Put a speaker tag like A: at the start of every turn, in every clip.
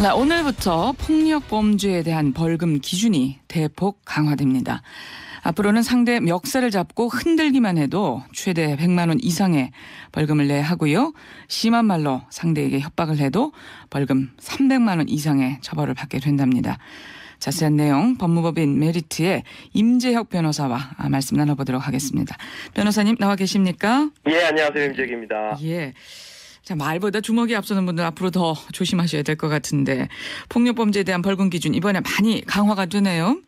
A: 네, 오늘부터 폭력범죄에 대한 벌금 기준이 대폭 강화됩니다. 앞으로는 상대 멱살을 잡고 흔들기만 해도 최대 100만 원 이상의 벌금을 내야 하고요. 심한 말로 상대에게 협박을 해도 벌금 300만 원 이상의 처벌을 받게 된답니다. 자세한 내용 법무법인 메리트의 임재혁 변호사와 말씀 나눠보도록 하겠습니다. 변호사님 나와 계십니까?
B: 예, 안녕하세요. 임재혁입니다.
A: 예. 자, 말보다 주먹이 앞서는 분들 앞으로 더 조심하셔야 될 것 같은데 폭력범죄에 대한 벌금 기준 이번에 많이 강화가 되네요.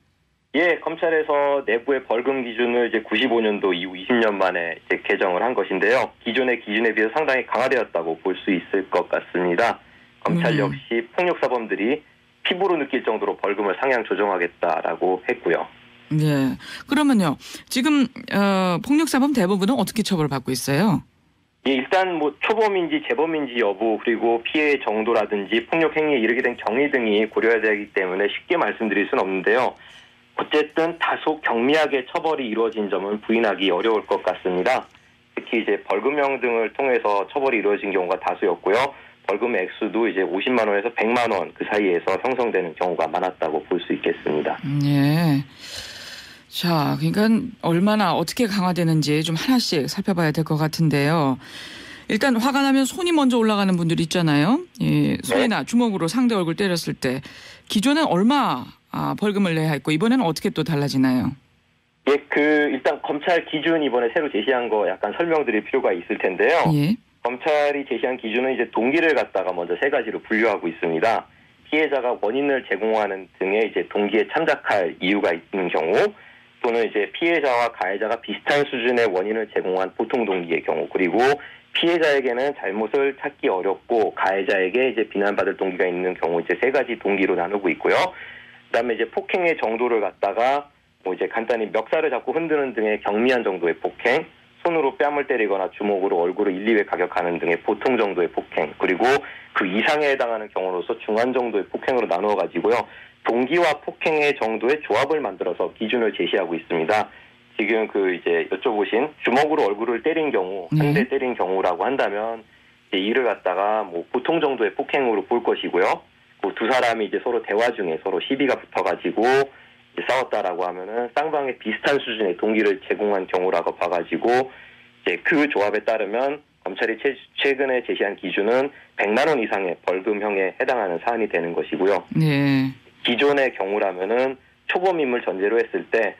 B: 예, 검찰에서 내부의 벌금 기준을 이제 95년도 이후 20년 만에 이제 개정을 한 것인데요. 기존의 기준에 비해서 상당히 강화되었다고 볼 수 있을 것 같습니다. 검찰 역시 폭력사범들이 피부로 느낄 정도로 벌금을 상향 조정하겠다라고 했고요.
A: 네. 그러면요. 지금 폭력사범 대부분은 어떻게 처벌을 받고 있어요?
B: 예, 일단 뭐 초범인지 재범인지 여부 그리고 피해 정도라든지 폭력 행위에 이르게 된 경위 등이 고려해야 되기 때문에 쉽게 말씀드릴 수는 없는데요. 어쨌든 다소 경미하게 처벌이 이루어진 점은 부인하기 어려울 것 같습니다. 특히 이제 벌금형 등을 통해서 처벌이 이루어진 경우가 다수였고요. 벌금 액수도 이제 50만 원에서 100만 원 그 사이에서 형성되는 경우가 많았다고 볼 수 있겠습니다.
A: 네. 자, 그러니까 얼마나 어떻게 강화되는지 좀 하나씩 살펴봐야 될 것 같은데요. 일단 화가 나면 손이 먼저 올라가는 분들 있잖아요. 예, 손이나 주먹으로 상대 얼굴 때렸을 때 기존엔 얼마 벌금을 내야 했고 이번에는 어떻게 또 달라지나요?
B: 예, 일단 검찰 기준 이번에 새로 제시한 거 약간 설명드릴 필요가 있을 텐데요.
A: 예.
B: 검찰이 제시한 기준은 이제 동기를 갖다가 먼저 세 가지로 분류하고 있습니다. 피해자가 원인을 제공하는 등의 이제 동기에 참작할 이유가 있는 경우, 또는 이제 피해자와 가해자가 비슷한 수준의 원인을 제공한 보통 동기의 경우, 그리고 피해자에게는 잘못을 찾기 어렵고 가해자에게 이제 비난받을 동기가 있는 경우 이제 세 가지 동기로 나누고 있고요. 그다음에 이제 폭행의 정도를 갖다가 뭐 이제 간단히 멱살을 잡고 흔드는 등의 경미한 정도의 폭행, 손으로 뺨을 때리거나 주먹으로 얼굴을 1, 2회 가격하는 등의 보통 정도의 폭행, 그리고 그 이상에 해당하는 경우로서 중한 정도의 폭행으로 나누어 가지고요. 동기와 폭행의 정도의 조합을 만들어서 기준을 제시하고 있습니다. 지금 이제 여쭤보신 주먹으로 얼굴을 때린 경우, 한 대 때린 경우라고 한다면 이제 이를 갖다가 뭐 보통 정도의 폭행으로 볼 것이고요. 그 두 사람이 이제 서로 대화 중에 서로 시비가 붙어가지고 싸웠다라고 하면은 쌍방의 비슷한 수준의 동기를 제공한 경우라고 봐가지고 이제 그 조합에 따르면 검찰이 최근에 제시한 기준은 100만 원 이상의 벌금형에 해당하는 사안이 되는 것이고요.
A: 네. 기존의
B: 경우라면은 초범임을 전제로 했을 때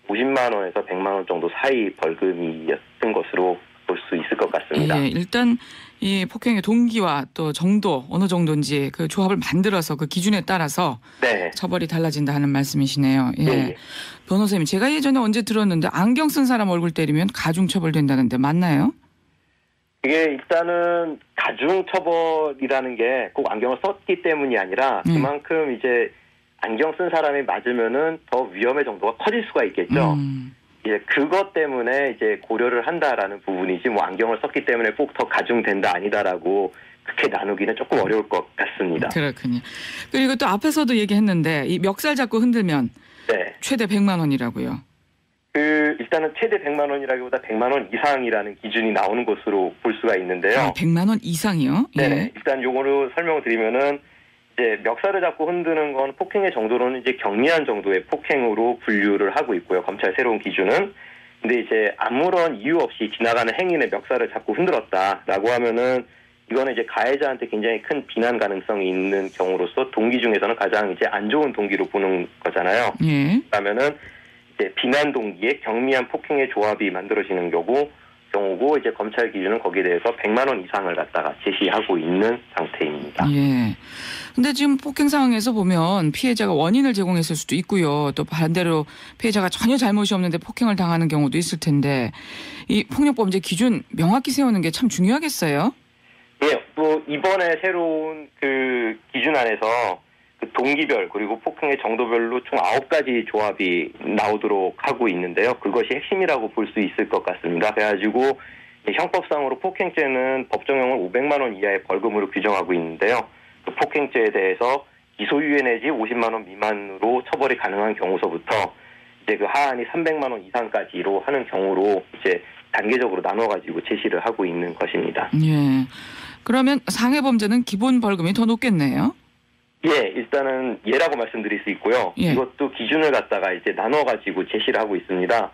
B: 50만 원에서 100만 원 정도 사이 벌금이었던 것으로 볼 수 있을 것 같습니다.
A: 예, 일단 이 폭행의 동기와 또 정도 어느 정도인지 그 조합을 만들어서 그 기준에 따라서 네. 처벌이 달라진다 하는 말씀이시네요. 예. 네. 변호사님, 제가 예전에 언제 들었는데 안경 쓴 사람 얼굴 때리면 가중처벌된다는데 맞나요?
B: 이게 일단은 가중처벌이라는 게 꼭 안경을 썼기 때문이 아니라 그만큼 이제 안경 쓴 사람이 맞으면은 더 위험의 정도가 커질 수가 있겠죠. 이제 그것 때문에 이제 고려를 한다라는 부분이지 뭐 안경을 썼기 때문에 꼭 더 가중된다 아니다라고 그렇게 나누기는 조금 어려울 것 같습니다.
A: 그렇군요. 그리고 또 앞에서도 얘기했는데 이 멱살 잡고 흔들면 네. 최대 100만 원이라고요.
B: 일단은 최대 100만 원이라기보다 100만 원 이상이라는 기준이 나오는 것으로 볼 수가 있는데요.
A: 100만 원 이상이요?
B: 네. 예. 일단 요거를 설명을 드리면은 이제 멱살을 잡고 흔드는 건 폭행의 정도로는 이제 경미한 정도의 폭행으로 분류를 하고 있고요. 검찰 새로운 기준은. 근데 이제 아무런 이유 없이 지나가는 행인의 멱살을 잡고 흔들었다라고 하면은 이거는 이제 가해자한테 굉장히 큰 비난 가능성이 있는 경우로서 동기 중에서는 가장 이제 안 좋은 동기로 보는 거잖아요. 그러면은 이제 비난 동기에 경미한 폭행의 조합이 만들어지는 경우고 이제 검찰 기준은 거기에 대해서 100만 원 이상을 갖다가 제시하고 있는 상태입니다.
A: 예. 근데 지금 폭행 상황에서 보면 피해자가 원인을 제공했을 수도 있고요. 또 반대로 피해자가 전혀 잘못이 없는데 폭행을 당하는 경우도 있을 텐데 이 폭력범죄 기준 명확히 세우는 게 참 중요하겠어요?
B: 예. 또 이번에 새로운 그 기준 안에서 그 동기별 그리고 폭행의 정도별로 총 9가지 조합이 나오도록 하고 있는데요. 그것이 핵심이라고 볼 수 있을 것 같습니다. 그래가지고 형법상으로 폭행죄는 법정형을 500만 원 이하의 벌금으로 규정하고 있는데요. 그 폭행죄에 대해서 기소유예 내지 50만 원 미만으로 처벌이 가능한 경우서부터 이제 그 하한이 300만 원 이상까지로 하는 경우로 이제 단계적으로 나눠가지고 제시를 하고 있는 것입니다.
A: 예. 그러면 상해범죄는 기본 벌금이 더 높겠네요.
B: 예, 일단은 예라고 말씀드릴 수 있고요.
A: 예.
B: 이것도 기준을 갖다가 이제 나눠가지고 제시를 하고 있습니다.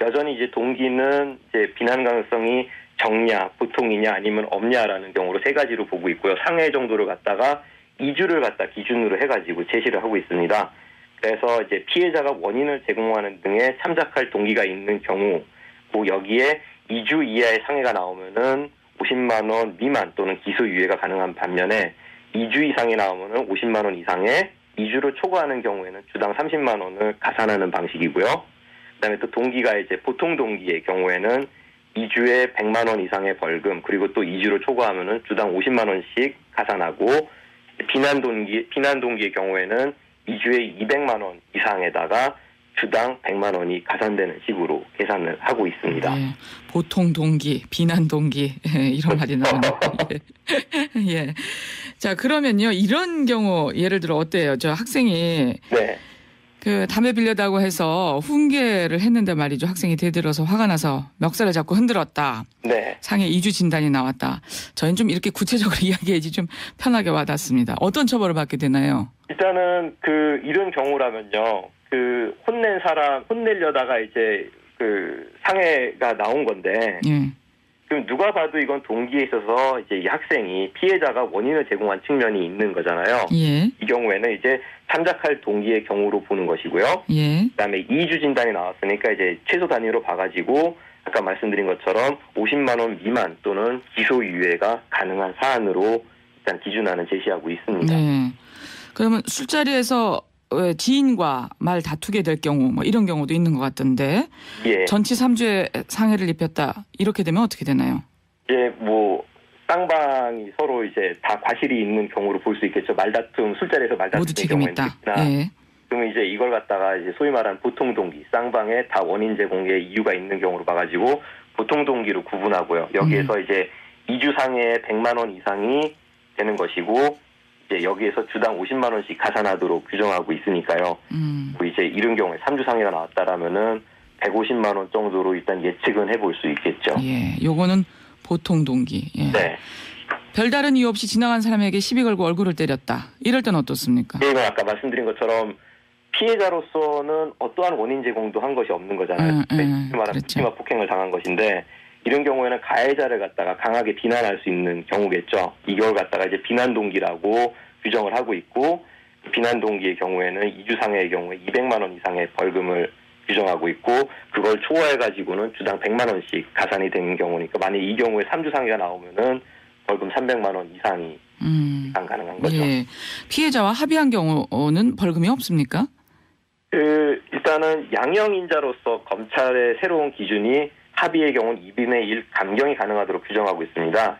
B: 여전히 이제 동기는 이제 비난 가능성이 적냐, 보통이냐, 아니면 없냐라는 경우로 세 가지로 보고 있고요. 상해 정도를 갖다가 2주를 갖다 기준으로 해가지고 제시를 하고 있습니다. 그래서 이제 피해자가 원인을 제공하는 등에 참작할 동기가 있는 경우, 그 여기에 2주 이하의 상해가 나오면은 50만 원 미만 또는 기소유예가 가능한 반면에 2주 이상이 나오면은 50만 원 이상의 2주를 초과하는 경우에는 주당 30만 원을 가산하는 방식이고요. 그다음에 또 동기가 이제 보통 동기의 경우에는 2주에 100만 원 이상의 벌금, 그리고 또 2주를 초과하면은 주당 50만 원씩 가산하고, 비난 동기의 경우에는 2주에 200만 원 이상에다가 주당 100만 원이 가산되는 식으로 계산을 하고 있습니다.
A: 예, 보통 동기, 비난 동기 이런 말이 나오네요. 예. 예. 자, 그러면요, 이런 경우 예를 들어 어때요? 저 학생이
B: 네.
A: 그 담배 빌려다고 해서 훈계를 했는데 말이죠. 학생이 대들어서 화가 나서 멱살을 잡고 흔들었다.
B: 네.
A: 상해 2주 진단이 나왔다. 저희는 좀 이렇게 구체적으로 이야기해야지 좀 편하게 와닿습니다. 어떤 처벌을 받게 되나요?
B: 일단은 이런 경우라면요. 혼내려다가 이제 상해가 나온 건데,
A: 예.
B: 그럼 누가 봐도 이건 동기에 있어서 이제 이 학생이 피해자가 원인을 제공한 측면이 있는 거잖아요.
A: 예.
B: 이 경우에는 이제 참작할 동기의 경우로 보는 것이고요.
A: 예.
B: 그다음에 2주 진단이 나왔으니까 이제 최소 단위로 봐가지고 아까 말씀드린 것처럼 50만 원 미만 또는 기소유예가 가능한 사안으로 일단 기준안은 제시하고 있습니다.
A: 네. 그러면 술자리에서 지인과 말 다투게 될 경우 뭐 이런 경우도 있는 것 같던데,
B: 예.
A: 전치 3주의 상해를 입혔다. 이렇게 되면 어떻게 되나요?
B: 이제 쌍방이 서로 이제 다 과실이 있는 경우로 볼 수 있겠죠. 술자리에서 말다툼
A: 모두 책임 있다. 예.
B: 그러면 이제 이걸 갖다가 이제 소위 말하는 보통 동기, 쌍방에 다 원인 제공의 이유가 있는 경우로 봐가지고 보통 동기로 구분하고요. 여기에서 이제 2주 상해에 100만 원 이상이 되는 것이고, 이제 여기에서 주당 50만 원씩 가산하도록 규정하고 있으니까요. 이제 이런 경우에 3주 상해가 나왔다라면은 150만 원 정도로 일단 예측은 해볼 수 있겠죠.
A: 예, 요거는 보통 동기. 예.
B: 네.
A: 별다른 이유 없이 지나간 사람에게 시비 걸고 얼굴을 때렸다. 이럴 때는 어떻습니까?
B: 네, 이건 아까 말씀드린 것처럼 피해자로서는 어떠한 원인 제공도 한 것이 없는 거잖아요. 말하는 묵지마 폭행을 당한 것인데, 이런 경우에는 가해자를 갖다가 강하게 비난할 수 있는 경우겠죠. 이걸 갖다가 이제 비난 동기라고 규정을 하고 있고, 비난 동기의 경우에는 2주 상해의 경우에 200만 원 이상의 벌금을 규정하고 있고, 그걸 초과해가지고는 주당 100만 원씩 가산이 되는 경우니까, 만약 이 경우에 3주 상해가 나오면은 벌금 300만 원 이상이 가능한 거죠.
A: 예. 피해자와 합의한 경우는 벌금이 없습니까?
B: 일단은 양형인자로서 검찰의 새로운 기준이 합의의 경우는 2분의 1 감경이 가능하도록 규정하고 있습니다.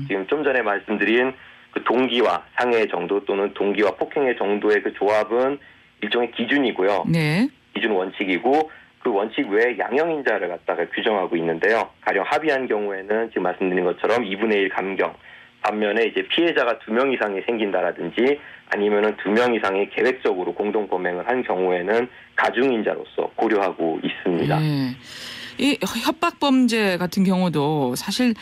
B: 지금 좀 전에 말씀드린 그 동기와 상해의 정도 또는 동기와 폭행의 정도의 그 조합은 일종의 기준이고요.
A: 네.
B: 기준 원칙이고, 그 원칙 외에 양형인자를 갖다가 규정하고 있는데요. 가령 합의한 경우에는 지금 말씀드린 것처럼 2분의 1 감경, 반면에 이제 피해자가 2명 이상이 생긴다라든지 아니면은 2명 이상이 계획적으로 공동 범행을 한 경우에는 가중인자로서 고려하고 있습니다.
A: 예. 이 협박 범죄 같은 경우도 사실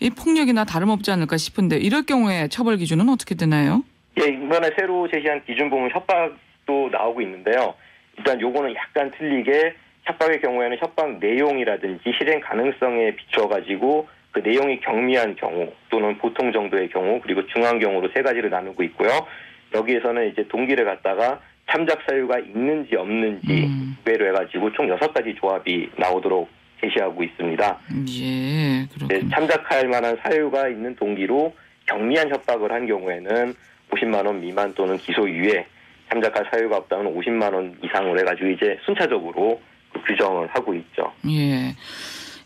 A: 이 폭력이나 다름없지 않을까 싶은데, 이럴 경우에 처벌 기준은 어떻게 되나요?
B: 예, 이번에 새로 제시한 기준 보면 협박도 나오고 있는데요. 일단 요거는 약간 틀리게 협박의 경우에는 협박 내용이라든지 실행 가능성에 비춰가지고 그 내용이 경미한 경우 또는 보통 정도의 경우 그리고 중한 경우로 세 가지를 나누고 있고요. 여기에서는 이제 동기를 갖다가 참작 사유가 있는지 없는지 구별을 해가지고 총 6가지 조합이 나오도록 제시하고 있습니다.
A: 예, 그렇군요.
B: 참작할 만한 사유가 있는 동기로 경미한 협박을 한 경우에는 50만 원 미만 또는 기소유예, 참작할 사유가 없다면 50만 원 이상으로 해가지고 이제 순차적으로 그 규정을 하고 있죠.
A: 예.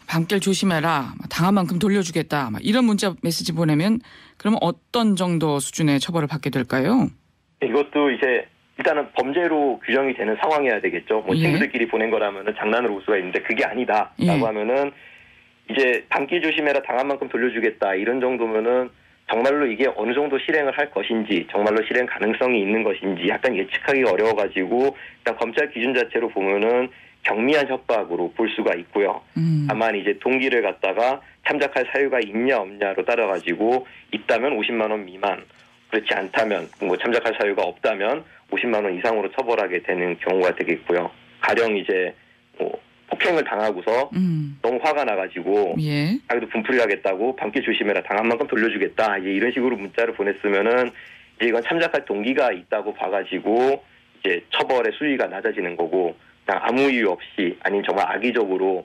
A: 밤길 조심해라. 당한 만큼 돌려주겠다. 이런 문자 메시지 보내면 그러면 어떤 정도 수준의 처벌을 받게 될까요?
B: 이것도 이제 일단은 범죄로 규정이 되는 상황이어야 되겠죠.
A: 예.
B: 친구들끼리 보낸 거라면은 장난으로 볼 수가 있는데 그게 아니다라고 하면은 이제 밤길 조심해라, 당한 만큼 돌려주겠다 이런 정도면은 정말로 이게 어느 정도 실행을 할 것인지, 정말로 실행 가능성이 있는 것인지 약간 예측하기가 어려워가지고 일단 검찰 기준 자체로 보면은 경미한 협박으로 볼 수가 있고요. 다만 이제 동기를 갖다가 참작할 사유가 있냐 없냐로 따라가지고 있다면 50만 원 미만, 그렇지 않다면 뭐 참작할 사유가 없다면 50만 원 이상으로 처벌하게 되는 경우가 되겠고요. 가령 이제 뭐 폭행을 당하고서 너무 화가 나가지고
A: 예.
B: 자기도 분풀이 하겠다고 밤길 조심해라 당한 만큼 돌려주겠다 이제 이런 식으로 문자를 보냈으면은 이제 이건 참작할 동기가 있다고 봐가지고 이제 처벌의 수위가 낮아지는 거고 그냥 아무 이유 없이 아니면 정말 악의적으로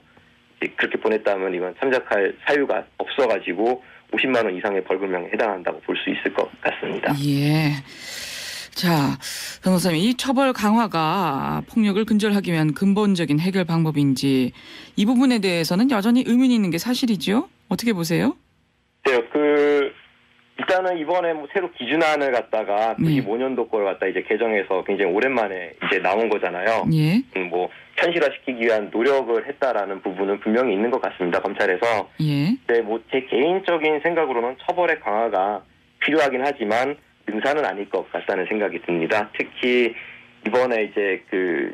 B: 이제 그렇게 보냈다면 이건 참작할 사유가 없어가지고 50만 원 이상의 벌금형에 해당한다고 볼 수 있을 것 같습니다.
A: 예. 자, 변호사님, 이 처벌 강화가 폭력을 근절하기 위한 근본적인 해결 방법인지 이 부분에 대해서는 여전히 의문이 있는 게 사실이죠? 어떻게 보세요?
B: 네, 일단은 이번에 뭐 새로 기준안을 갖다가 95년도 걸 갖다 이제 개정해서 굉장히 오랜만에 이제 나온 거잖아요.
A: 예.
B: 뭐 현실화시키기 위한 노력을 했다라는 부분은 분명히 있는 것 같습니다. 검찰에서.
A: 예.
B: 네, 뭐 제 개인적인 생각으로는 처벌의 강화가 필요하긴 하지만 능사는 아닐 것 같다는 생각이 듭니다. 특히 이번에 이제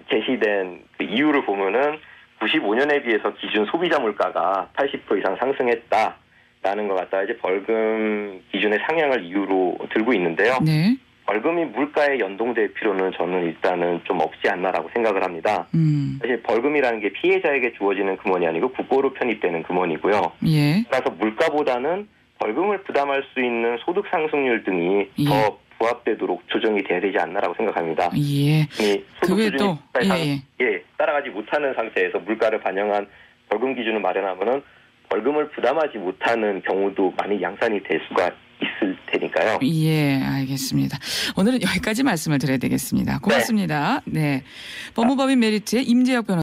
B: 제시된 이유를 보면은 95년에 비해서 기준 소비자 물가가 80% 이상 상승했다라는 것 같다. 이제 벌금 기준의 상향을 이유로 들고 있는데요.
A: 네.
B: 벌금이 물가에 연동될 필요는 저는 일단은 좀 없지 않나라고 생각을 합니다. 사실 벌금이라는 게 피해자에게 주어지는 금원이 아니고 국고로 편입되는 금원이고요.
A: 예.
B: 따라서 물가보다는 벌금을 부담할 수 있는 소득 상승률 등이
A: 예.
B: 더 부합되도록 조정이 돼야 되지 않나라고 생각합니다.
A: 예.
B: 소득
A: 그
B: 수준이
A: 외에도
B: 따라가지 못하는 상태에서 물가를 반영한 벌금 기준을 마련하면은 벌금을 부담하지 못하는 경우도 많이 양산이 될 수가 있을 테니까요.
A: 예, 알겠습니다. 오늘은 여기까지 말씀을 드려야 되겠습니다. 고맙습니다. 네. 법무법인 메리트의 임재혁 변호사.